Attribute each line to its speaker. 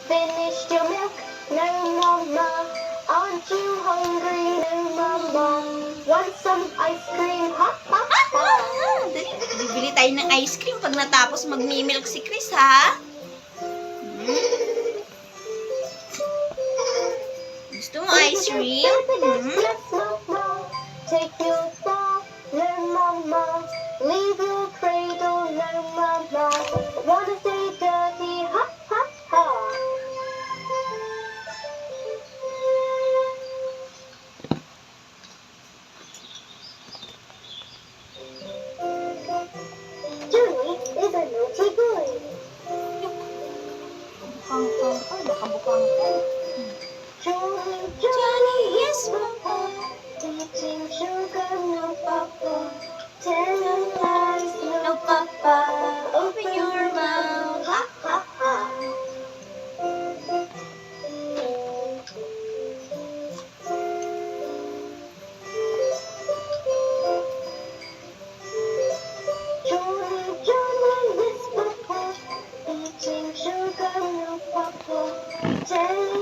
Speaker 1: finished your milk? No, Mama. Aren't you hungry? No, Mama. Want some ice cream? Ha, ha, ha.
Speaker 2: Bibili tayo ng ice cream pag natapos magmi-milk si Chris, ha? Gusto mo ice cream?
Speaker 1: Yes, Mama. Take your ball, no, Mama. Leave your cradle, no, Mama. Wanna stay dirty? Ha, ha, ha. Johnny is a naughty boy.
Speaker 2: Nakabukang ko.
Speaker 1: Johnny,
Speaker 2: Johnny, yes,
Speaker 1: Papa. Eating sugar, no, Papa. Telling lies, no, Papa. Open your mouth, ha, ha, ha. Johnny, Johnny, yes, Papa. Eating sugar, no, Papa. Telling